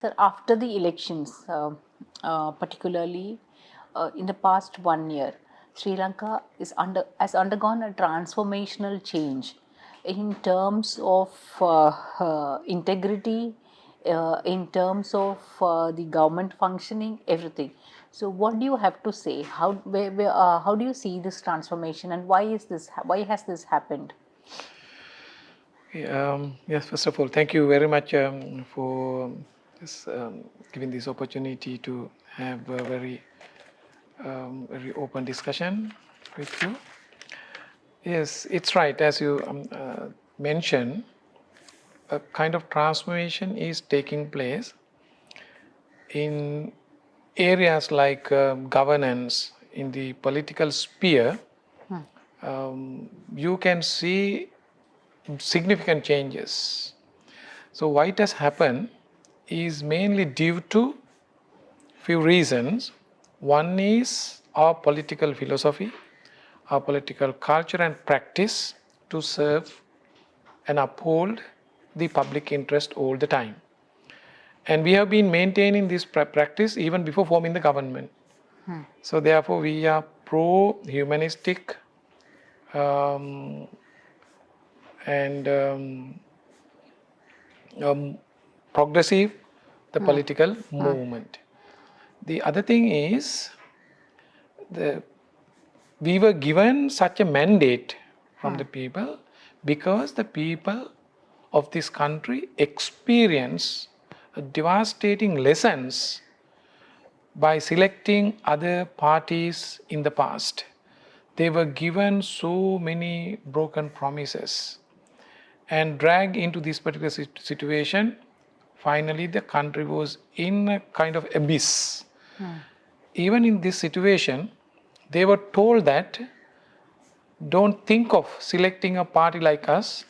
Sir, after the elections, particularly in the past 1 year, Sri Lanka has undergone a transformational change in terms of integrity, in terms of the government functioning, everything. So, what do you have to say? How do you see this transformation, and why has this happened? Yes, first of all, thank you very much for this, giving this opportunity to have a very open discussion with you. Yes, it's right. As you mentioned, a kind of transformation is taking place in areas like governance, in the political sphere. You can see significant changes. So why it has happened is mainly due to few reasons. One is our political philosophy, our political culture and practice to serve and uphold the public interest all the time. And we have been maintaining this practice even before forming the government. So therefore we are pro-humanistic and progressive, the political movement. The other thing is, we were given such a mandate from the people because the people of this country experience devastating lessons by selecting other parties in the past. They were given so many broken promises and dragged into this particular situation. Finally, the country was in a kind of abyss. Even in this situation, they were told that don't think of selecting a party like us.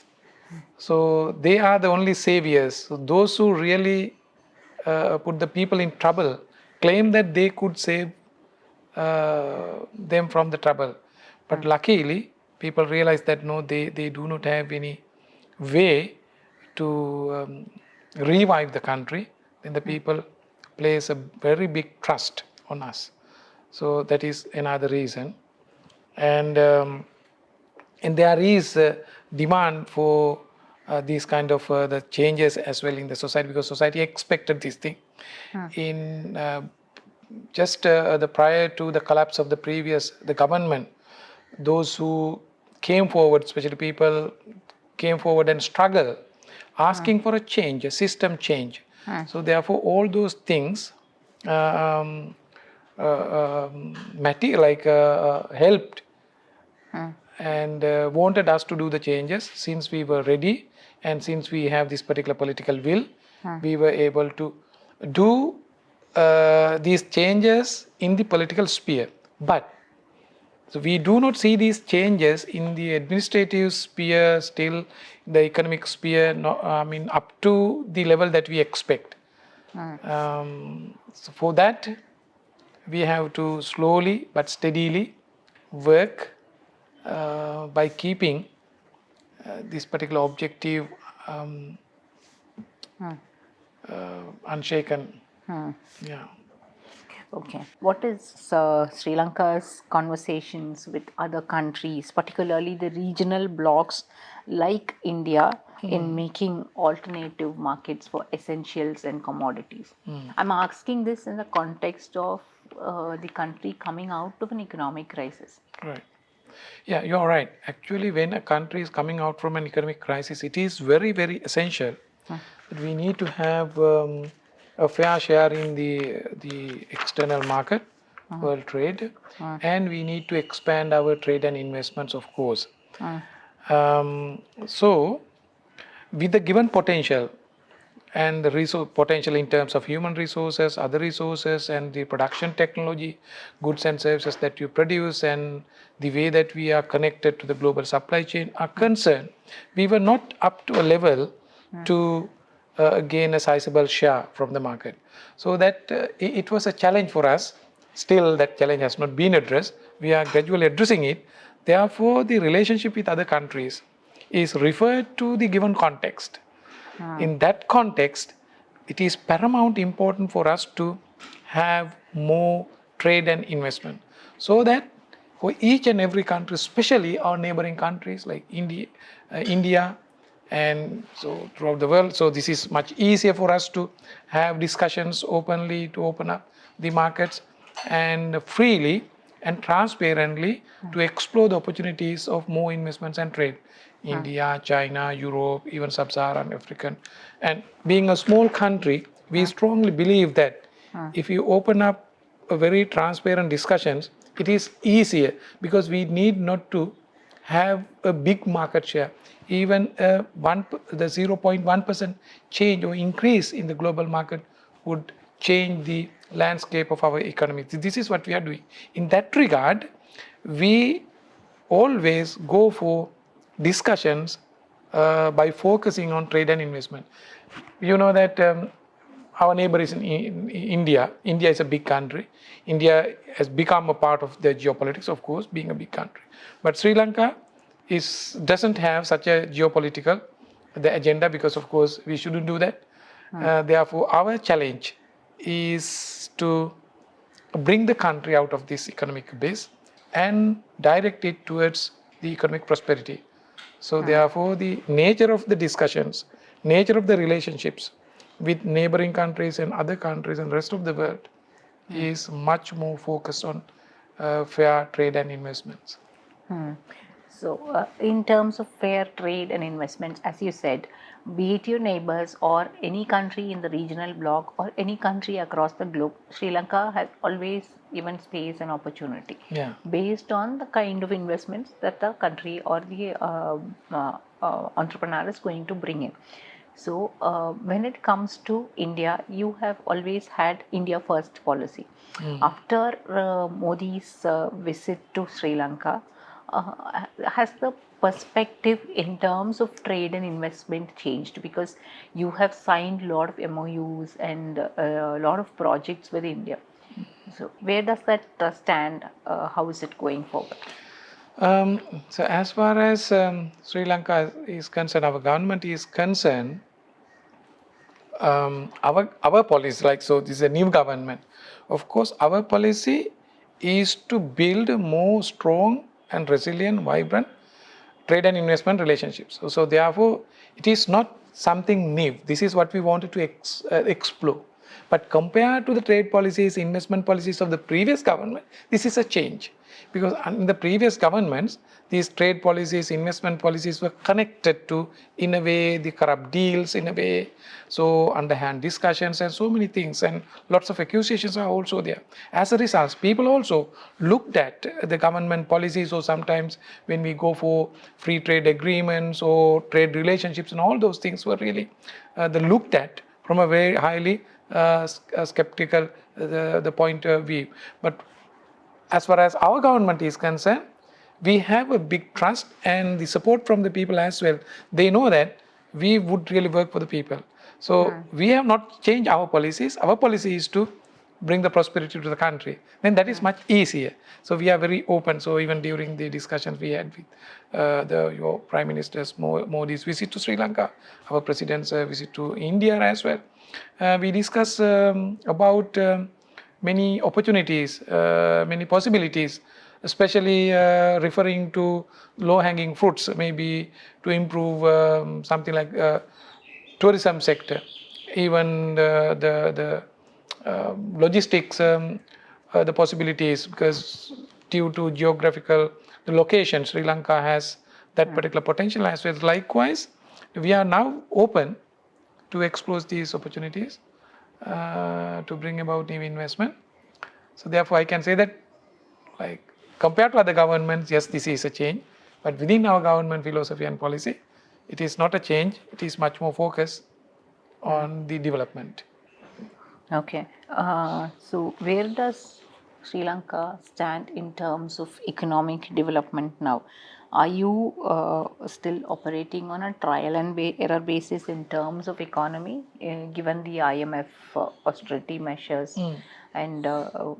So they are the only saviors. So those who really put the people in trouble claim that they could save them from the trouble. But luckily, people realize that no, they do not have any way to revive the country. Then the people place a very big trust on us. So that is another reason. And there is demand for these kind of the changes as well in the society, because society expected this thing. In just the prior to the collapse of the government, those who came forward, especially people came forward and struggled, asking for a change, a system change. So therefore, all those things helped and wanted us to do the changes. Since we were ready and since we have this particular political will, we were able to do these changes in the political sphere. But so we do not see these changes in the administrative sphere, still the economic sphere, up to the level that we expect. So for that, we have to slowly but steadily work by keeping this particular objective unshaken. Yeah. Okay. What is Sri Lanka's conversations with other countries, particularly the regional blocs like India, in making alternative markets for essentials and commodities? I'm asking this in the context of the country coming out of an economic crisis. Right. Yeah, you're right. Actually, when a country is coming out from an economic crisis, it is very, very essential that we need to have a fair share in the external market, world trade, and we need to expand our trade and investments, of course. So, with the given potential and the resource potential in terms of human resources, other resources, and the production technology, goods and services that you produce, and the way that we are connected to the global supply chain are concerned, we were not up to a level to gain a sizable share from the market. So that it was a challenge for us. Still, that challenge has not been addressed. We are gradually addressing it. Therefore, the relationship with other countries is referred to the given context. In that context, it is paramount important for us to have more trade and investment, so that for each and every country, especially our neighboring countries like India, and so throughout the world. So this is much easier for us to have discussions openly, to open up the markets and freely and transparently to explore the opportunities of more investments and trade. India, China, Europe, even sub-Saharan African. And being a small country, we strongly believe that if you open up a very transparent discussions, it is easier because we need not to have a big market share. Even the 0.1% change or increase in the global market would change the landscape of our economy. This is what we are doing. In that regard, we always go for discussions by focusing on trade and investment. You know that our neighbor is in India. India is a big country. India has become a part of the geopolitics, of course, being a big country. But Sri Lanka doesn't have such a geopolitical the agenda, because, of course, we shouldn't do that. Therefore, our challenge is to bring the country out of this economic base and direct it towards the economic prosperity. So therefore, the nature of the discussions, nature of the relationships with neighboring countries and other countries and rest of the world is much more focused on fair trade and investments. So, in terms of fair trade and investments, as you said, be it your neighbors or any country in the regional bloc or any country across the globe, Sri Lanka has always given space and opportunity Yeah. based on the kind of investments that the country or the entrepreneur is going to bring in. So, when it comes to India, you have always had India first policy. After Modi's visit to Sri Lanka, has the perspective in terms of trade and investment changed? Because you have signed a lot of MOUs and a lot of projects with India. So, where does that stand? How is it going forward? So as far as Sri Lanka is concerned, our government is concerned, our policy, like, so this is a new government. Of course, our policy is to build more strong and resilient, vibrant trade and investment relationships. So therefore, it is not something new. This is what we wanted to explore. But compared to the trade policies, investment policies of the previous government, this is a change. Because in the previous governments, these trade policies, investment policies were connected to, in a way, the corrupt deals, in a way, so underhand discussions and so many things, and lots of accusations are also there. As a result, people also looked at the government policies, or sometimes when we go for free trade agreements or trade relationships, and all those things were really looked at from a very highly skeptical the point of view. But as far as our government is concerned, we have a big trust and the support from the people as well. They know that we would really work for the people. So we have not changed our policies. Our policy is to bring the prosperity to the country. Then that is much easier. So we are very open. So even during the discussions we had with your Prime Minister's Modi's visit to Sri Lanka, our President's visit to India as well, we discuss about many opportunities, many possibilities, especially referring to low-hanging fruits, maybe to improve something like tourism sector, even the logistics, the possibilities, because due to geographical the location, Sri Lanka has that particular potential as well. Likewise, we are now open to explore these opportunities to bring about new investment. So therefore, I can say that, like, compared to other governments, yes, this is a change. But within our government philosophy and policy, it is not a change. It is much more focused on the development. Okay. So, where does Sri Lanka stand in terms of economic development now? Are you still operating on a trial and error basis in terms of economy, given the IMF austerity measures? And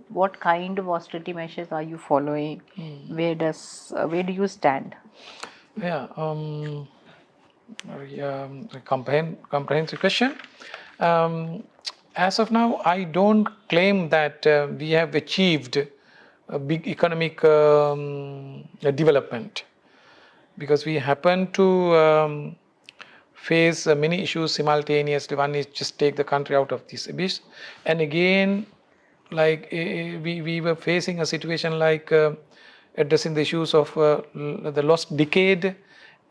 what kind of austerity measures are you following? Where do you stand? Yeah, comprehensive question. As of now, I don't claim that we have achieved a big economic development, because we happen to face many issues simultaneously. One is just take the country out of this abyss, and again, like we were facing a situation like addressing the issues of the lost decade,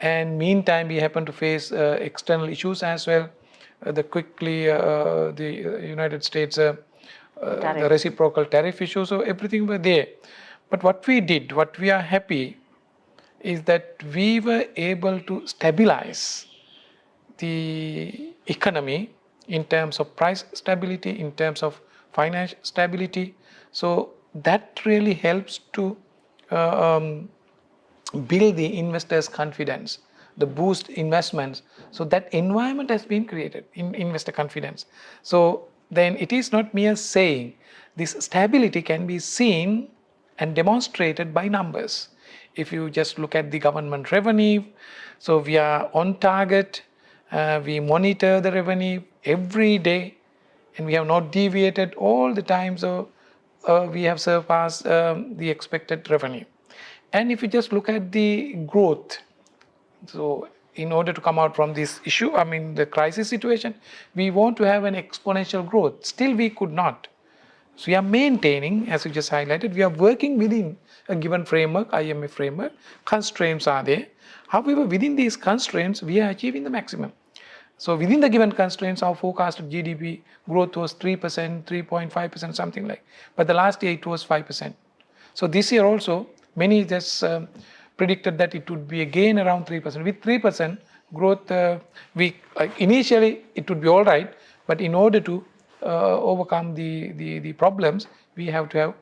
and meantime we happen to face external issues as well. The United States the reciprocal tariff issue, so everything were there. But what we are happy is that we were able to stabilize the economy in terms of price stability, in terms of financial stability. So that really helps to build the investors' confidence, the boost investments. So that environment has been created in investor confidence. So then it is not mere saying. This stability can be seen and demonstrated by numbers. If you just look at the government revenue, so we are on target. We monitor the revenue every day, and we have not deviated all the time. So we have surpassed the expected revenue. And if you just look at the growth, so in order to come out from this issue, I mean the crisis situation, we want to have an exponential growth. Still we could not. So we are maintaining, as you just highlighted, we are working within a given framework, IMF framework. Constraints are there. However, within these constraints, we are achieving the maximum. So within the given constraints, our forecasted GDP growth was 3%, 3.5%, something like. But the last year it was 5%. So this year also, many just predicted that it would be again around 3%. With 3% growth, initially it would be all right, but in order to overcome the problems, we have to have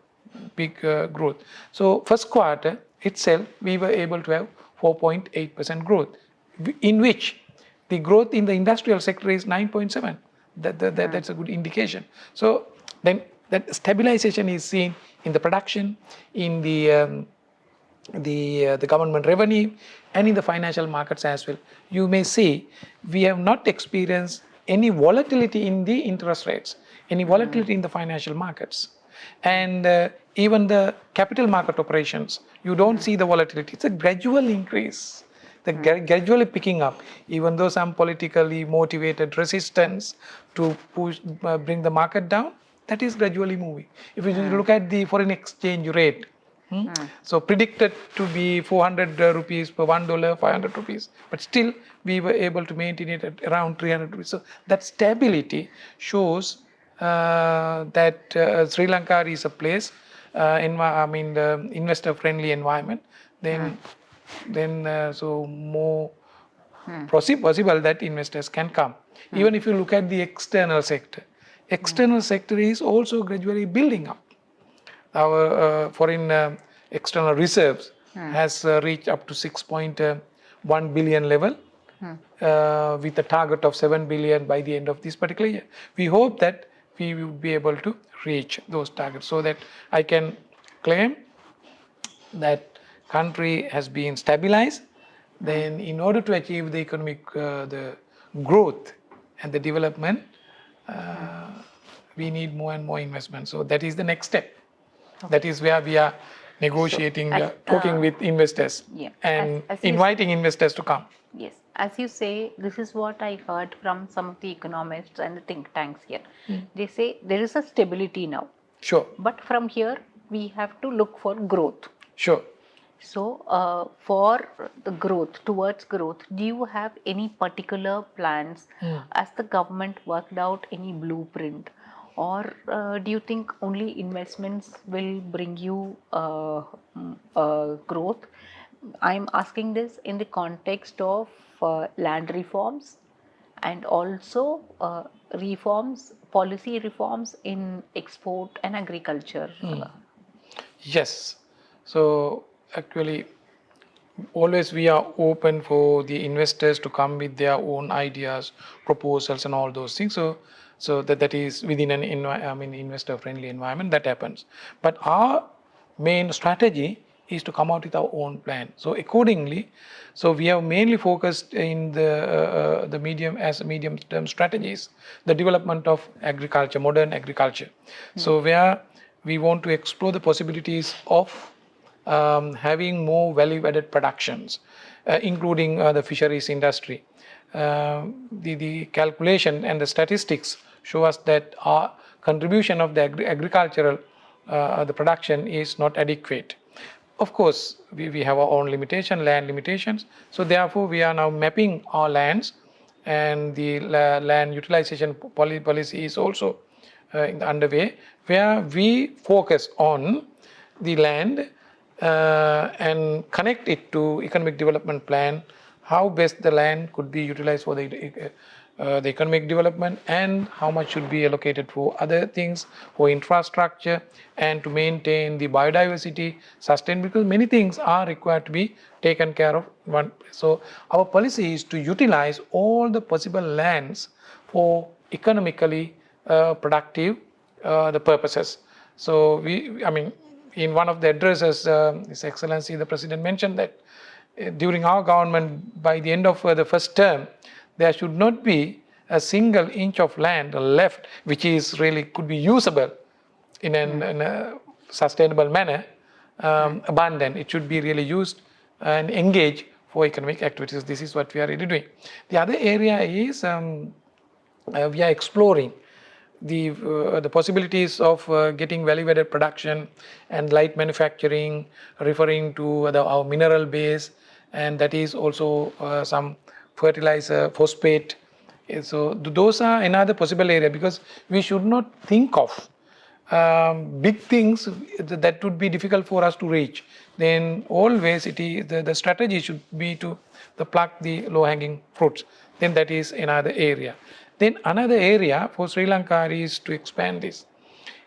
big growth. So first quarter itself, we were able to have 4.8% growth, in which the growth in the industrial sector is 9.7. That's a good indication. So then that stabilization is seen in the production, in the government revenue, and in the financial markets as well. You may see we have not experienced any volatility in the interest rates, any volatility in the financial markets. And even the capital market operations, you don't see the volatility. It's a gradual increase. They're gradually picking up, even though some politically motivated resistance to bring the market down, that is gradually moving. If you look at the foreign exchange rate, so predicted to be 400 rupees per $1, 500 rupees, but still we were able to maintain it at around 300 rupees. So that stability shows that Sri Lanka is a place, the investor-friendly environment. So more possible that investors can come. Even if you look at the external sector is also gradually building up. Our foreign external reserves has reached up to 6.1 billion level, with a target of 7 billion by the end of this particular year. We hope that we will be able to reach those targets, so that I can claim that country has been stabilized. Then in order to achieve the economic the growth and the development, we need more and more investment. So that is the next step. Okay. That is where we are negotiating, we are talking with investors, and inviting investors to come. Yes, as you say, this is what I heard from some of the economists and the think tanks here. They say there is a stability now. Sure. But from here, we have to look for growth. Sure. So, for the growth, towards growth, do you have any particular plans? Has the government worked out any blueprint? Or do you think only investments will bring you growth? I'm asking this in the context of land reforms and also policy reforms in export and agriculture. Yes. So actually, always we are open for the investors to come with their own ideas, proposals, and all those things. So that is within an investor-friendly environment that happens. But our main strategy is to come out with our own plan. So accordingly, so we have mainly focused in the medium term strategies, the development of agriculture, modern agriculture. So where we want to explore the possibilities of having more value-added productions, including the fisheries industry. The calculation and the statistics show us that our contribution of the agricultural the production is not adequate. Of course, we have our own land limitations. So therefore, we are now mapping our lands, and the land utilization policy is also underway, where we focus on the land and connect it to economic development plan, how best the land could be utilized for the economic development, and how much should be allocated for other things, for infrastructure, and to maintain the biodiversity, sustain, because many things are required to be taken care of. So our policy is to utilize all the possible lands for economically productive the purposes. So in one of the addresses, His Excellency the President mentioned that during our government, by the end of the first term, there should not be a single inch of land left which is really could be usable in a sustainable manner, abundant. It should be really used and engaged for economic activities. This is what we are really doing. The other area is we are exploring the possibilities of getting value-added production and light manufacturing, referring to our mineral base, and that is also some fertilizer, phosphate. So those are another possible area, because we should not think of big things that would be difficult for us to reach. Then always the strategy should be to pluck the low-hanging fruits. Then that is another area. Then another area for Sri Lanka is to expand this,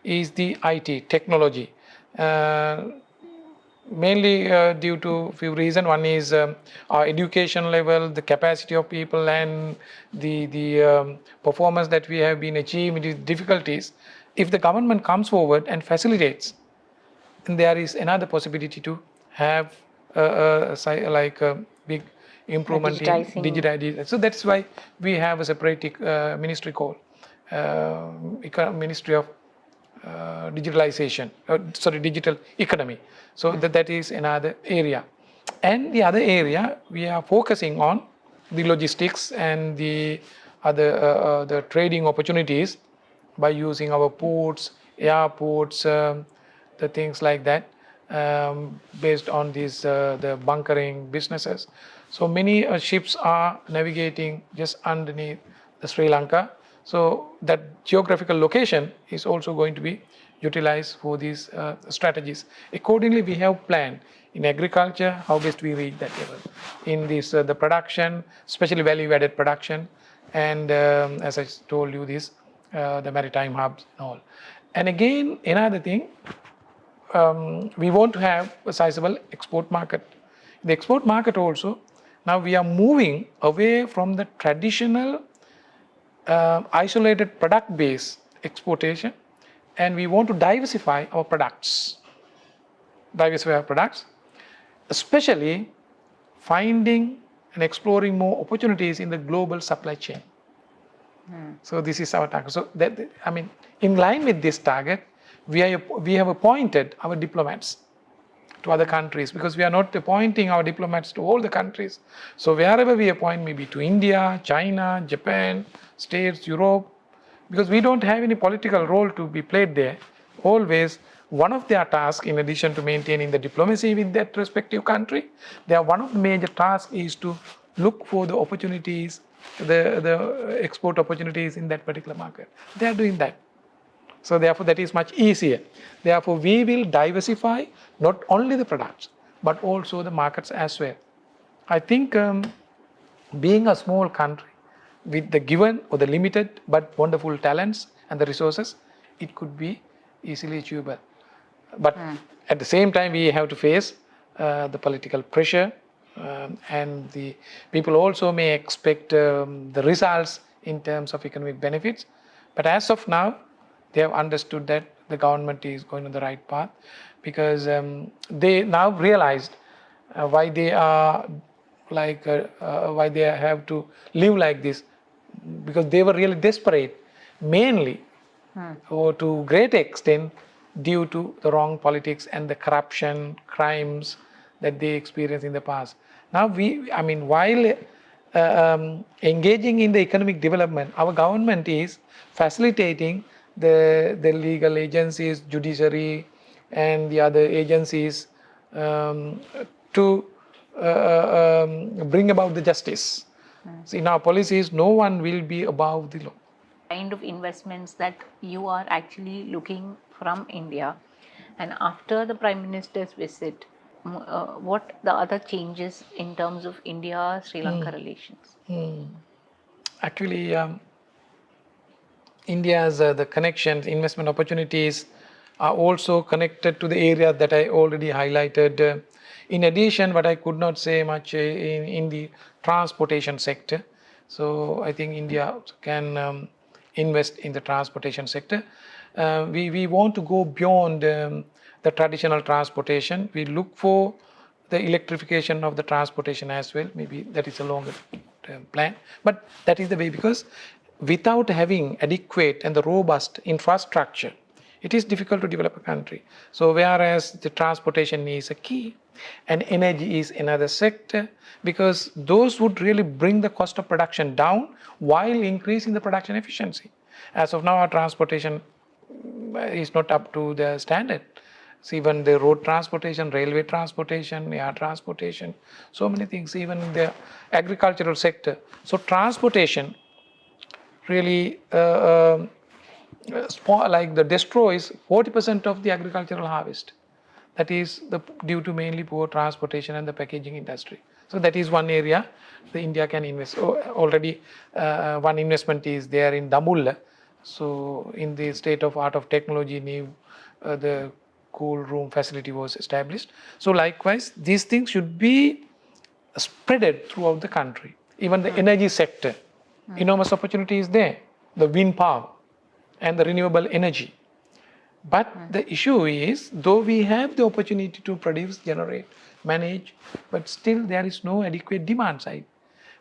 is the IT, technology. Mainly due to a few reasons. One is our education level, the capacity of people, and the performance that we have been achieving with difficulties. If the government comes forward and facilitates, then there is another possibility to have a big improvement in digitization. So that's why we have a separate ministry called Ministry of digitalization, digital economy. So that is another area. And the other area, we are focusing on the logistics and the other the trading opportunities by using our ports, airports, the things like that, based on these the bunkering businesses. So many ships are navigating just underneath the Sri Lanka. So that geographical location is also going to be utilized for these strategies. Accordingly, we have planned in agriculture how best we reach that level. In this the production, especially value-added production, and as I told you, this the maritime hubs and all. And again, another thing, we want to have a sizable export market. The export market also, now we are moving away from the traditional isolated product-based exportation, and we want to diversify our products. Especially finding and exploring more opportunities in the global supply chain. So this is our target. So in line with this target, we have appointed our diplomats to other countries, because we are not appointing our diplomats to all the countries. So wherever we appoint, maybe to India, China, Japan, States, Europe, because we don't have any political role to be played there. Always one of their tasks, in addition to maintaining the diplomacy with that respective country, one of the major tasks is to look for the opportunities, the export opportunities in that particular market. They are doing that. So therefore, that is much easier. Therefore, we will diversify not only the products, but also the markets as well. I think being a small country with the given or the limited but wonderful talents and the resources, it could be easily achievable. But at the same time, we have to face the political pressure, and the people also may expect the results in terms of economic benefits. But as of now, they have understood that the government is going on the right path, because they now realized why they are why they have to live like this, because they were really desperate, mainly or to great extent due to the wrong politics and the corruption, crimes that they experienced in the past. Now while engaging in the economic development, our government is facilitating the legal agencies, judiciary, and the other agencies to bring about the justice. See, in our policies, no one will be above the law. Kind of investments that you are actually looking from India, and after the Prime Minister's visit, what the other changes in terms of India-Sri Lanka relations? Actually, India's the connections, investment opportunities are also connected to the area that I already highlighted. In addition, but I could not say much in the transportation sector. So I think India can invest in the transportation sector. We want to go beyond the traditional transportation. We look for the electrification of the transportation as well. Maybe that is a longer term plan, but that is the way, because without having adequate and the robust infrastructure, it is difficult to develop a country. So whereas the transportation is a key and energy is another sector, because those would really bring the cost of production down while increasing the production efficiency. As of now, our transportation is not up to the standard. So even the road transportation, railway transportation, air transportation, so many things, even in the agricultural sector. So transportation really destroys 40% of the agricultural harvest. That is due to mainly poor transportation and the packaging industry. So that is one area the India can invest. Already one investment is there in Dambulla. So in the state of art of technology, the cool room facility was established. So likewise, these things should be spreaded throughout the country. Even the energy sector, enormous opportunity is there. The wind power and the renewable energy. But the issue is, though we have the opportunity to produce, generate, manage, but still there is no adequate demand side.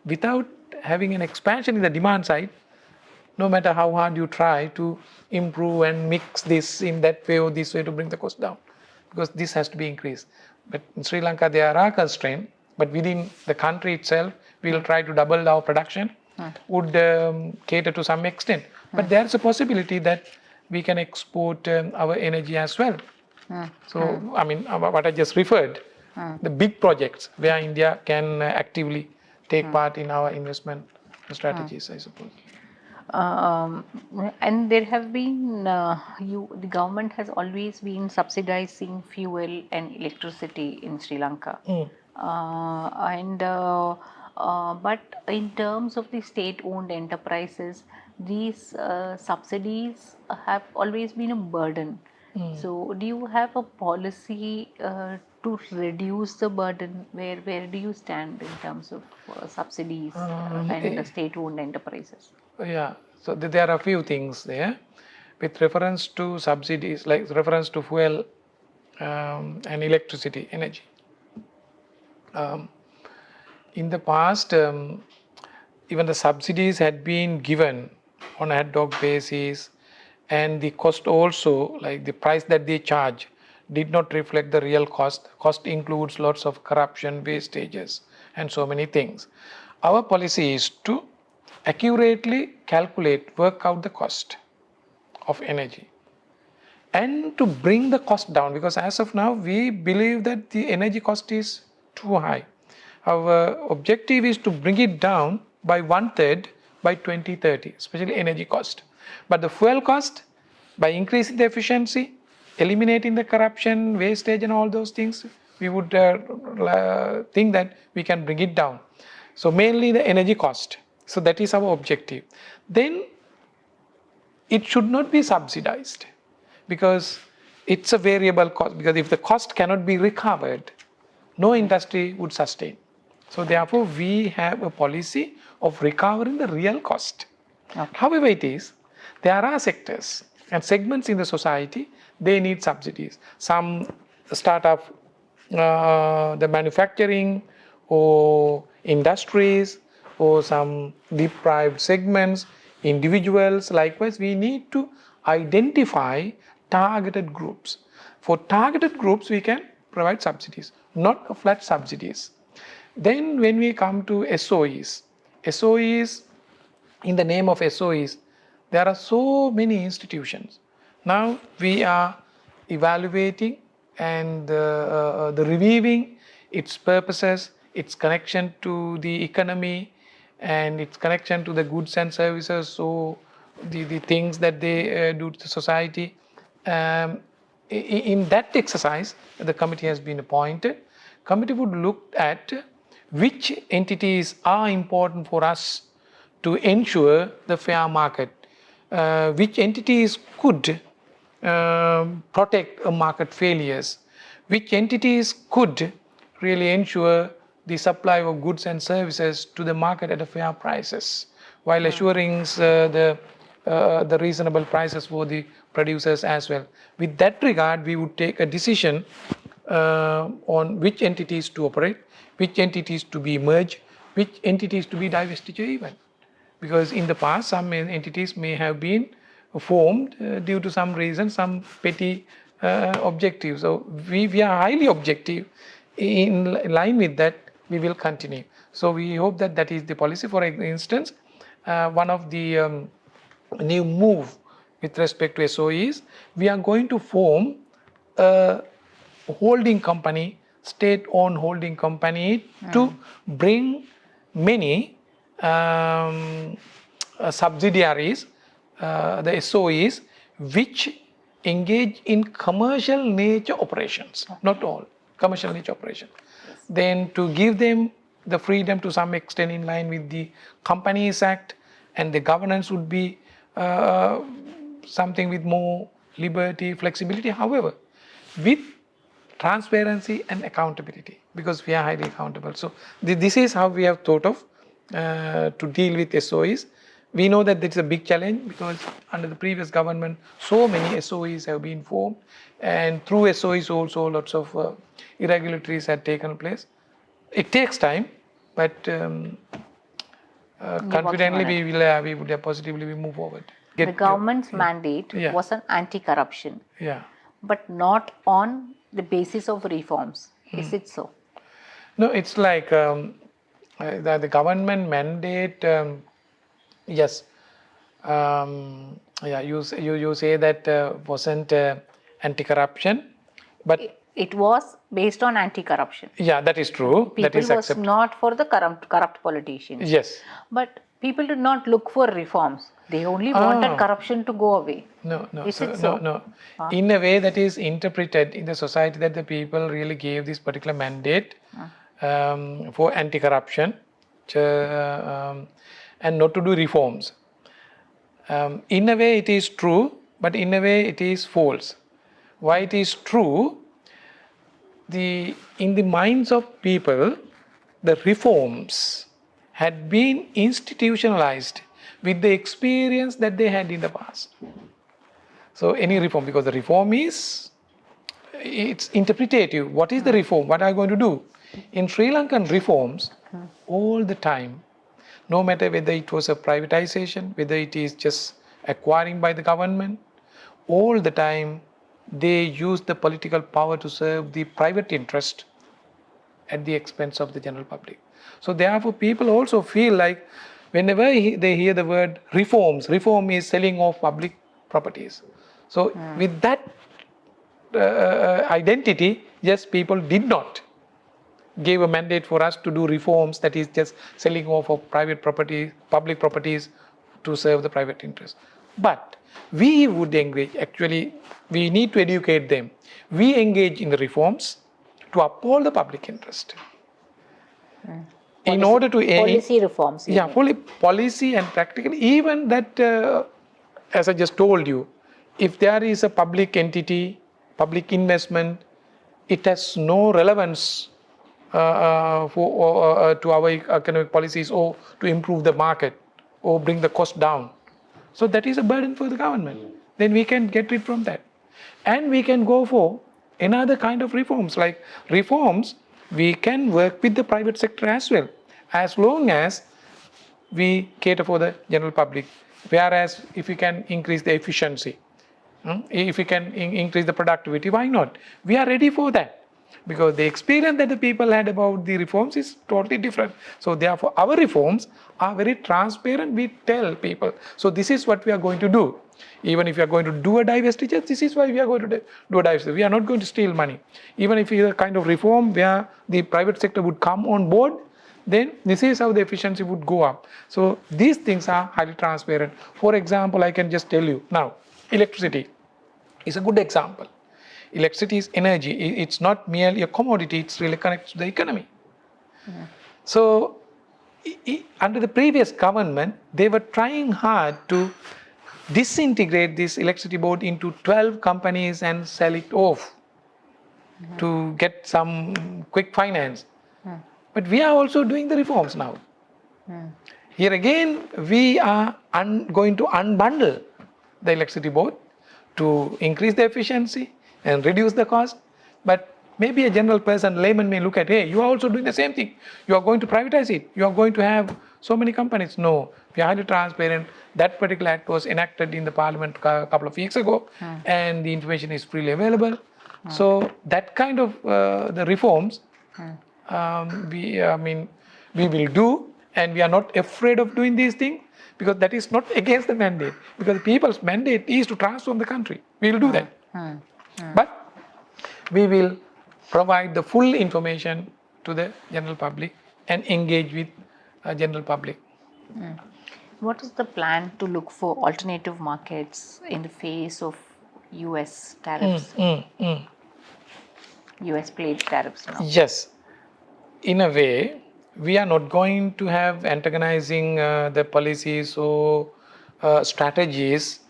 Without having an expansion in the demand side, no matter how hard you try to improve and mix this in that way or this way to bring the cost down, because this has to be increased. But in Sri Lanka, there are constraints, but within the country itself, we will try to double our production, would cater to some extent. But there is a possibility that we can export our energy as well. So, what I just referred, the big projects where India can actively take part in our investment strategies, I suppose. And there have been the government has always been subsidizing fuel and electricity in Sri Lanka, but in terms of the state-owned enterprises, these subsidies have always been a burden. So do you have a policy to reduce the burden? Where do you stand in terms of subsidies and state-owned enterprises? Yeah, so there are a few things there. With reference to subsidies, like reference to fuel and electricity, energy. In the past, even the subsidies had been given on ad hoc basis, and the cost also, like the price that they charge, did not reflect the real cost. Cost includes lots of corruption, wastages, and so many things. Our policy is to accurately calculate, work out the cost of energy, and to bring the cost down, because as of now, we believe that the energy cost is too high. Our objective is to bring it down by 1/3 by 2030, especially energy cost. But the fuel cost, by increasing the efficiency, eliminating the corruption, wastage, and all those things, we would think that we can bring it down. So mainly the energy cost. So that is our objective. Then it should not be subsidized, because it's a variable cost, because if the cost cannot be recovered, no industry would sustain. So therefore, we have a policy of recovering the real cost. Okay. However it is, there are sectors and segments in the society they need subsidies. Some start up the manufacturing or industries or some deprived segments, individuals. Likewise, we need to identify targeted groups. For targeted groups, we can provide subsidies, not flat subsidies. Then when we come to SOEs, in the name of SOEs, there are so many institutions. Now we are evaluating and the reviewing its purposes, its connection to the economy, and its connection to the goods and services, so the things that they do to the society. In that exercise, the committee has been appointed. Committee would look at which entities are important for us to ensure the fair market, which entities could protect market failures, which entities could really ensure the supply of goods and services to the market at a fair prices, while assuring the reasonable prices for the producers as well. With that regard, we would take a decision on which entities to operate, which entities to be merged, which entities to be divestiture even. Because in the past, some entities may have been formed due to some reason, some petty objectives. So we are highly objective. In line with that, we will continue. So we hope that that is the policy. For instance, one of the new move with respect to SOEs, we are going to form a holding company, state-owned holding company, to bring many subsidiaries, the SOEs, which engage in commercial nature operations, not all, commercial nature operations. Then to give them the freedom to some extent in line with the Companies Act, and the governance would be something with more liberty, flexibility, however, with transparency and accountability, because we are highly accountable. So this is how we have thought of to deal with SOEs. We know that it's a big challenge because under the previous government, so many SOEs have been formed, and through SOEs also lots of irregularities had taken place. It takes time, but confidently we would positively move forward. The government's mandate was on anti-corruption, but not on the basis of reforms. Is it so? No, it's like the government mandate. Yes, you say that wasn't anti-corruption, but it was based on anti-corruption. Yeah, that is true. People that is was not for the corrupt politicians. Yes. But people did not look for reforms. They only wanted corruption to go away. No. Is it so? No. In a way that is interpreted in the society that the people really gave this particular mandate for anti-corruption and not to do reforms. In a way it is true, but in a way it is false. Why it is true? In the minds of people, the reforms had been institutionalized with the experience that they had in the past. So any reform, because the reform it's interpretative. What is the reform? What are you going to do? In Sri Lankan reforms, all the time, no matter whether it was a privatization, whether it is just acquiring by the government, all the time they use the political power to serve the private interest at the expense of the general public. So therefore people also feel like whenever they hear the word reforms, reform is selling off public properties. So with that identity, yes, people did not give a mandate for us to do reforms, that is just selling off of private property, public properties to serve the private interest. But we would engage, actually we need to educate them. We engage in the reforms to uphold the public interest. In order to policy reforms. Policy and practically, even that, as I just told you, if there is a public entity, public investment, it has no relevance to our economic policies or to improve the market or bring the cost down. So that is a burden for the government. Then we can get rid from that. And we can go for another kind of reforms. Like reforms, we can work with the private sector as well, as long as we cater for the general public. Whereas if we can increase the efficiency, if we can increase the productivity, why not? We are ready for that. Because the experience that the people had about the reforms is totally different. So therefore, our reforms are very transparent. We tell people, so this is what we are going to do. Even if we are going to do a divestiture, this is why we are going to do a divestiture. We are not going to steal money. Even if it is a kind of reform where the private sector would come on board, then this is how the efficiency would go up. So these things are highly transparent. For example, I can just tell you now, electricity is a good example. Electricity is energy. It's not merely a commodity. It's really connected to the economy. Yeah. So under the previous government, they were trying hard to disintegrate this electricity board into 12 companies and sell it off to get some quick finance. But we are also doing the reforms now. Here again, we are going to unbundle the electricity board to increase the efficiency and reduce the cost. But maybe a general person, layman may look at, hey, you are also doing the same thing. You are going to privatize it. You are going to have so many companies. No, we are highly transparent. That particular act was enacted in the parliament a couple of weeks ago, and the information is freely available. So that kind of the reforms, we will do, and we are not afraid of doing these things, because that is not against the mandate. Because the people's mandate is to transform the country. We will do that. But we will provide the full information to the general public and engage with general public. What is the plan to look for alternative markets in the face of US tariffs? US placed tariffs now. Yes. In a way, we are not going to have antagonizing the policies or strategies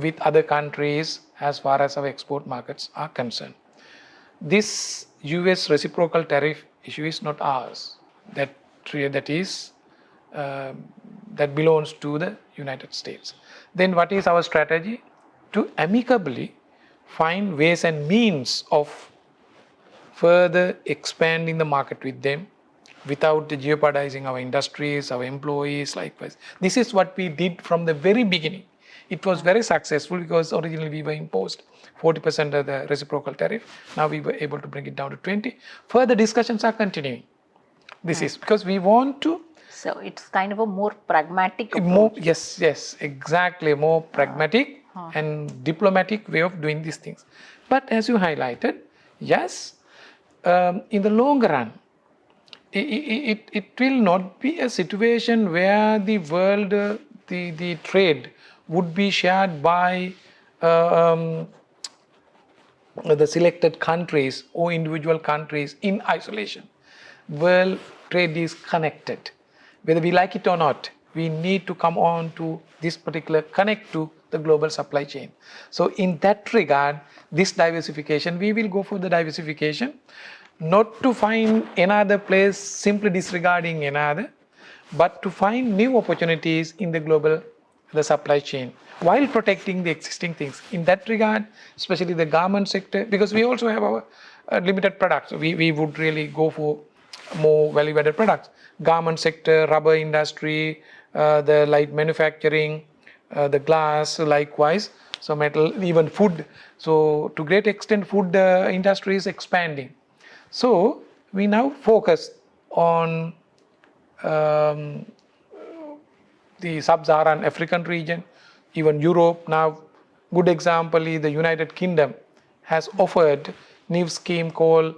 with other countries as far as our export markets are concerned. This US reciprocal tariff issue is not ours. That belongs to the United States. Then what is our strategy? To amicably find ways and means of further expanding the market with them without jeopardizing our industries, our employees, likewise. This is what we did from the very beginning. It was very successful because originally we were imposed 40% of the reciprocal tariff. Now we were able to bring it down to 20%. Further discussions are continuing. This is because we want to. So it's kind of a more pragmatic approach. Yes, exactly. More pragmatic and diplomatic way of doing these things. But as you highlighted, yes, in the long run, it will not be a situation where the world, the trade would be shared by the selected countries or individual countries in isolation. World trade is connected. Whether we like it or not, we need to come on to this particular connect to the global supply chain. So in that regard, this diversification, we will go for the diversification, not to find another place simply disregarding another, but to find new opportunities in the supply chain while protecting the existing things. In that regard, especially the garment sector, because we also have our limited products, we would really go for more value-added products. Garment sector, rubber industry, the light manufacturing, the glass, likewise. So metal, even food. So to great extent, food industry is expanding. So we now focus on the sub-Saharan African region, even Europe. Now, good example is the United Kingdom has offered new scheme called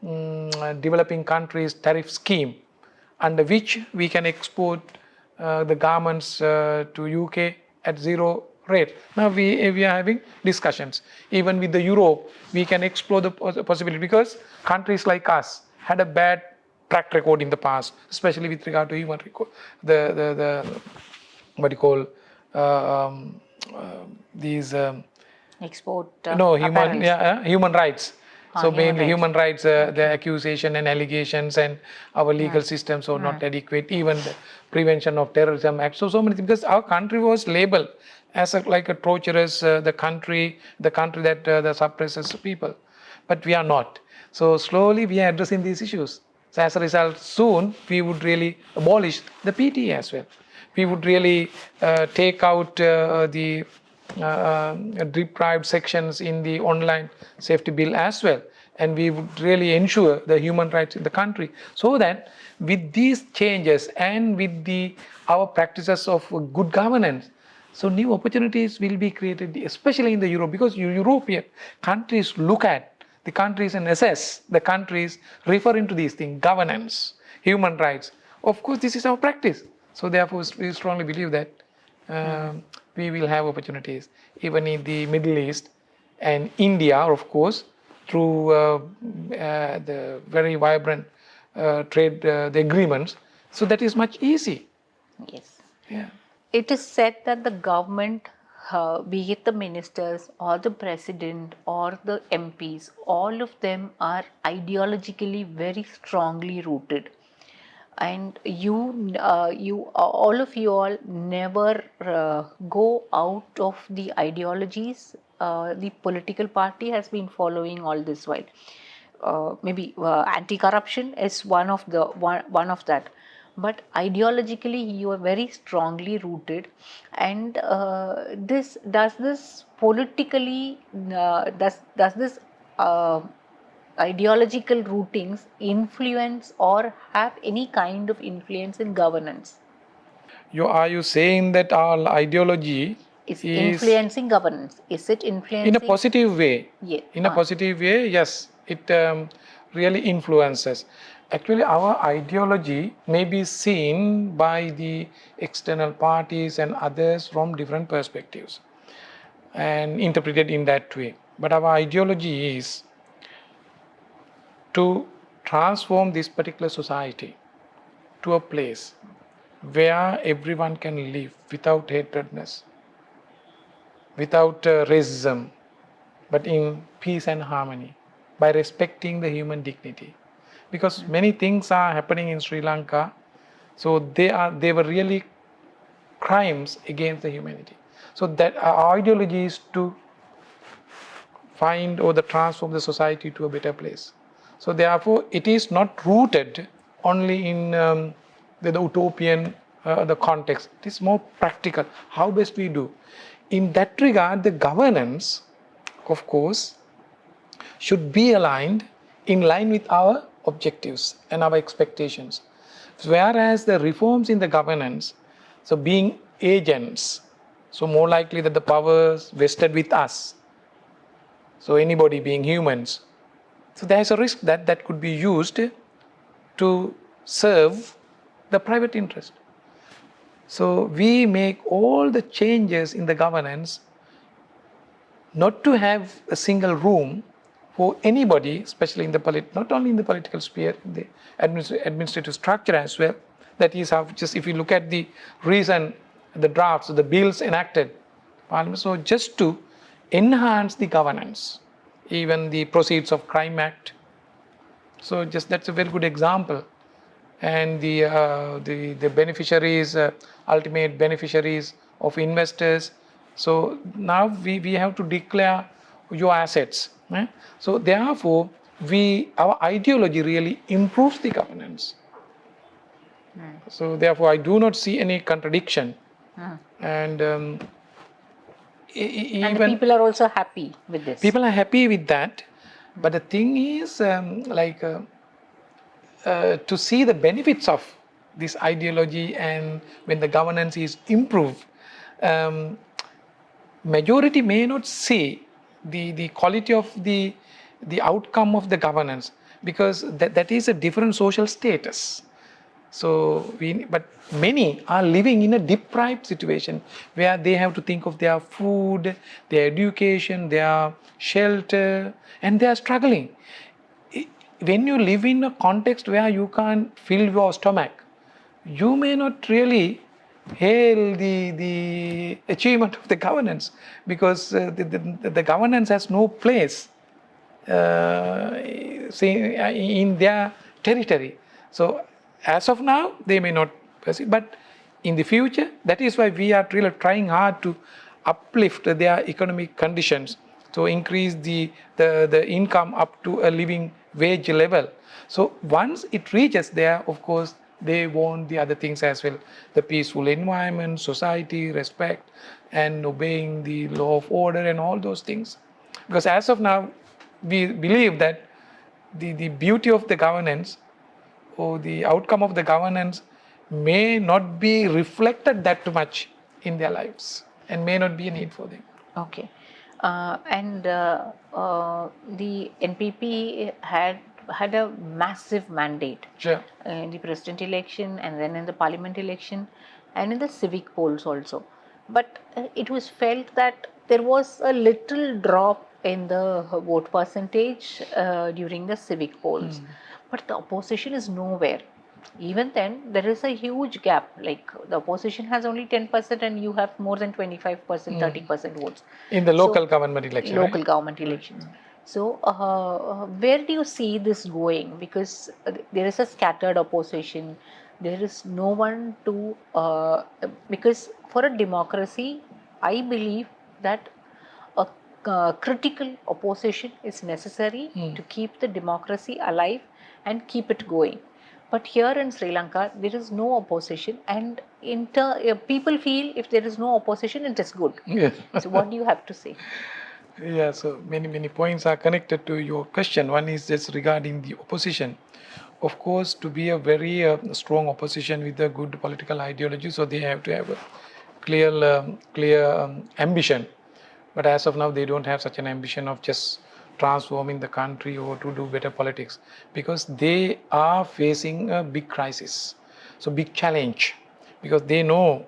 Developing Countries Tariff Scheme, under which we can export the garments to UK at zero rate. Now we are having discussions. Even with the Europe, we can explore the possibility, because countries like us had a bad track record in the past, especially with regard to human record, what you call these export human rights. So human mainly rights. human rights, the accusation and allegations, and our legal systems are not adequate. Even the prevention of terrorism acts. So many things, because our country was labeled as like a torturous the country that suppresses people, but we are not. So slowly we are addressing these issues. So as a result, soon we would really abolish the PT as well. We would really take out the deprived sections in the online safety bill as well, and we would really ensure the human rights in the country, so that with these changes and with our practices of good governance, so new opportunities will be created, especially in the Europe, because European countries look at the countries and assess the countries referring to these things: governance, human rights. Of course, this is our practice. So therefore, we strongly believe that we will have opportunities even in the Middle East and India, of course, through the very vibrant trade the agreements. So that is much easy. Yes. Yeah. It is said that the government, be it the ministers or the president or the MPs, all of them are ideologically very strongly rooted. And all of you all never go out of the ideologies the political party has been following all this while. Maybe anti-corruption is one of that, but ideologically you are very strongly rooted. And this politically does this ideological rootings influence or have any kind of influence in governance? Are you saying that our ideology Is is influencing governance? Is it in a influencing? positive way? Yeah. In a positive way, yes, it really influences. Actually, our ideology may be seen by the external parties and others from different perspectives and interpreted in that way. But our ideology is to transform this particular society to a place where everyone can live without hatredness, without racism, but in peace and harmony, by respecting the human dignity. Because many things are happening in Sri Lanka, so they were really crimes against the humanity. So that our ideology is to find or the transform the society to a better place. So therefore, it is not rooted only in the utopian the context. It is more practical. How best we do. In that regard, the governance, of course, should be aligned in line with our objectives and our expectations. Whereas the reforms in the governance, so being agents, so more likely that the powers vested with us, so anybody being humans, so there is a risk that that could be used to serve the private interest. So we make all the changes in the governance not to have a single room for anybody, especially in the not only in the political sphere, in the administrative structure as well. That is how, just if you look at the the drafts, the bills enacted, Parliament, so just to enhance the governance, even the Proceeds of Crime Act. So just that's a very good example. And the beneficiaries, ultimate beneficiaries of investors. So now we have to declare your assets. So therefore, our ideology really improves the governance. So therefore, I do not see any contradiction. And and the people are also happy with this. People are happy with that. But the thing is, to see the benefits of this ideology, and when the governance is improved, majority may not see the quality of the outcome of the governance, because that is a different social status. So but many are living in a deprived situation where they have to think of their food, their education, their shelter, and they are struggling. When you live in a context where you can't fill your stomach, you may not really hail the achievement of the governance, because the governance has no place in their territory. So as of now, they may not perceive, but in the future, that is why we are really trying hard to uplift their economic conditions, to increase the income up to a living wage level. So once it reaches there, of course, they want the other things as well, the peaceful environment, society, respect, and obeying the law of order and all those things. Because as of now, we believe that the beauty of the governance or the outcome of the governance may not be reflected that much in their lives and may not be a need for them. Okay. The NPP had a massive mandate Sure. in the president election and then in the parliament election and in the civic polls also. But it was felt that there was a little drop in the vote percentage during the civic polls. But the opposition is nowhere. Even then, there is a huge gap. Like the opposition has only 10% and you have more than 25%, 30% votes. In the So, local government election, local right? government elections. So, where do you see this going? Because there is a scattered opposition. There is no one to, because for a democracy, I believe that a critical opposition is necessary to keep the democracy alive and keep it going. But here in Sri Lanka, there is no opposition, and people feel if there is no opposition, it is good. Yes. So, what do you have to say? Yeah, so many points are connected to your question. One is just regarding the opposition. Of course, to be a very strong opposition with a good political ideology, so they have to have a clear ambition. But as of now, they don't have such an ambition of just transforming the country or to do better politics, because they are facing a big crisis, so big challenge, because they know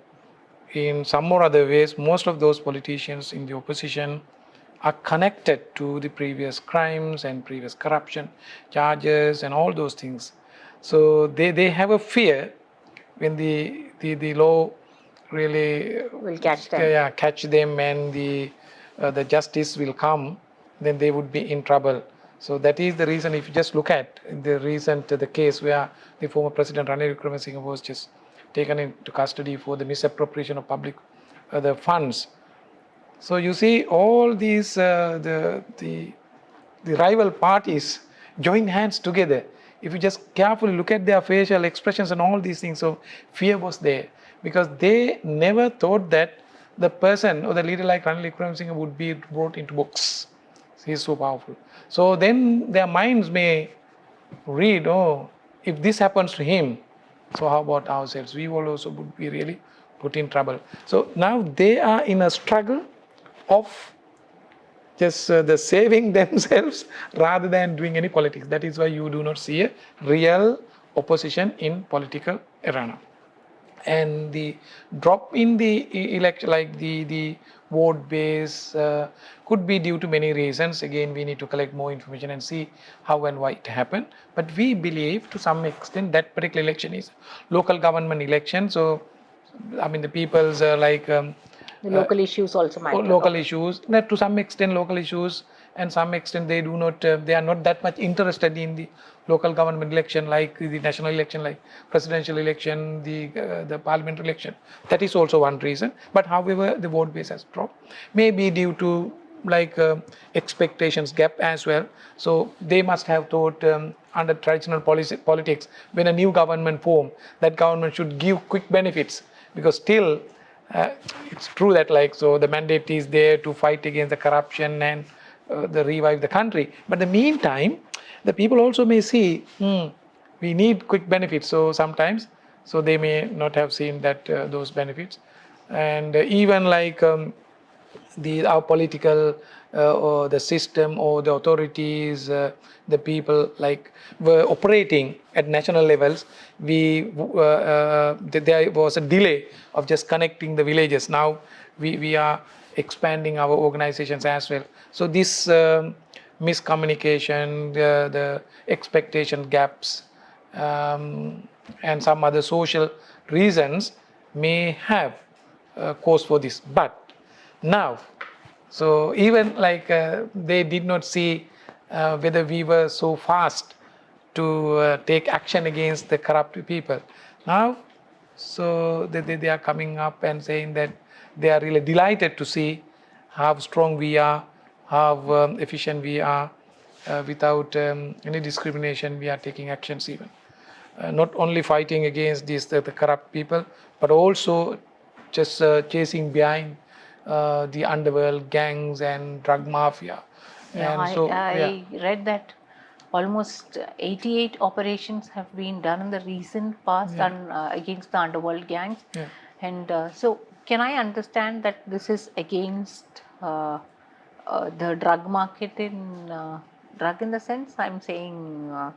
in some or other ways most of those politicians in the opposition are connected to the previous crimes and previous corruption charges and all those things. So they have a fear when the law really Will catch them. yeah, catch them, and the justice will come, then they would be in trouble. So that is the reason. If you just look at the case where the former president Ranil Wickremesinghe was just taken into custody for the misappropriation of public the funds. So you see all these the rival parties join hands together. If you just carefully look at their facial expressions and all these things, so fear was there, because they never thought that the person or the leader like Ranil Wickremesinghe would be brought into books. He is so powerful. So then their minds may read, oh, if this happens to him, so how about ourselves? We will also would be really put in trouble. So now they are in a struggle of just the saving themselves rather than doing any politics. That is why you do not see a real opposition in political arena. And the drop in the election, like the vote base, could be due to many reasons. Again, we need to collect more information and see how and why it happened. But we believe to some extent that particular election is local government election. So, I mean, the people's The local issues also matter. local issues, to some extent local issues, and some extent they do not they are not that much interested in the local government election, like the national election, like presidential election, the parliament election. That is also one reason. But however, the vote base has dropped, maybe due to expectations gap as well. So they must have thought under traditional politics, when a new government form, that government should give quick benefits, because still it's true that so the mandate is there to fight against the corruption and the revive the country. But in the meantime, the people also may see we need quick benefits. So sometimes, so they may not have seen that those benefits, and even our political or the system or the authorities, the people were operating at national levels. There was a delay of just connecting the villages. Now we are expanding our organizations as well. So this miscommunication, the expectation gaps, and some other social reasons may have cause for this. But now, so even they did not see whether we were so fast to take action against the corrupt people. Now, so they are coming up and saying that they are really delighted to see how strong we are, how efficient we are, without any discrimination. We are taking actions even. Not only fighting against the corrupt people, but also just chasing behind the underworld gangs and drug mafia. Yeah, And so, yeah. I read that almost 88 operations have been done in the recent past Yeah. and against the underworld gangs. Yeah. And so, can I understand that this is against the drug market drug in the sense I'm saying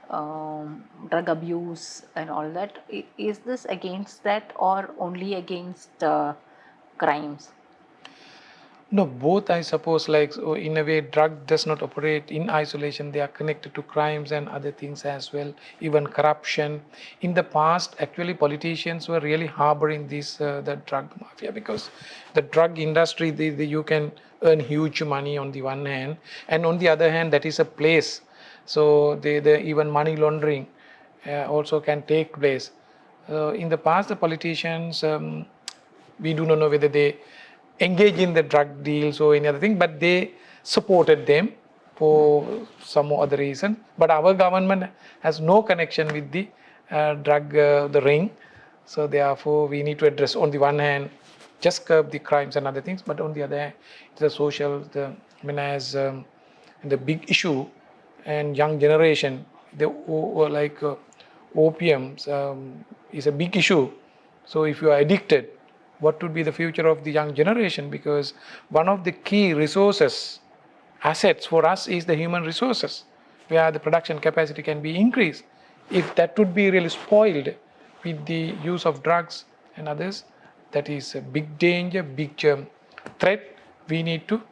drug abuse and all that? Is this against that or only against crimes? No, both I suppose, like so in a way, drug does not operate in isolation. They are connected to crimes and other things as well, even corruption. In the past, actually, politicians were really harboring this the drug mafia, because the drug industry, you can earn huge money on the one hand, and on the other hand, that is a place. So the even money laundering also can take place. In the past, the politicians. We do not know whether they engage in the drug deals or any other thing, but they supported them for some other reason. But our government has no connection with the drug, the ring. So therefore, we need to address, on the one hand, just curb the crimes and other things, but on the other hand, it's a social, as the big issue, and young generation, opiums is a big issue. So if you are addicted, what would be the future of the young generation? Because one of the key resources, assets for us is the human resources, where the production capacity can be increased. If that would be really spoiled with the use of drugs and others, that is a big danger, big threat. We need to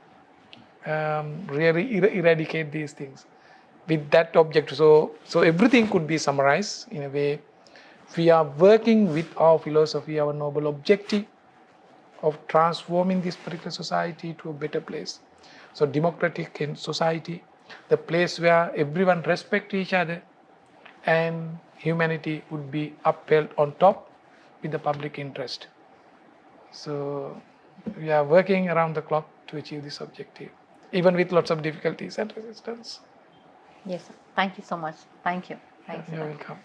really eradicate these things with that objective. So everything could be summarized in a way. We are working with our philosophy, our noble objective of transforming this particular society to a better place. So democratic in society, the place where everyone respect each other and humanity would be upheld on top with the public interest. So we are working around the clock to achieve this objective, even with lots of difficulties and resistance. Yes, sir. Thank you so much. Thank you. Thanks. You're welcome.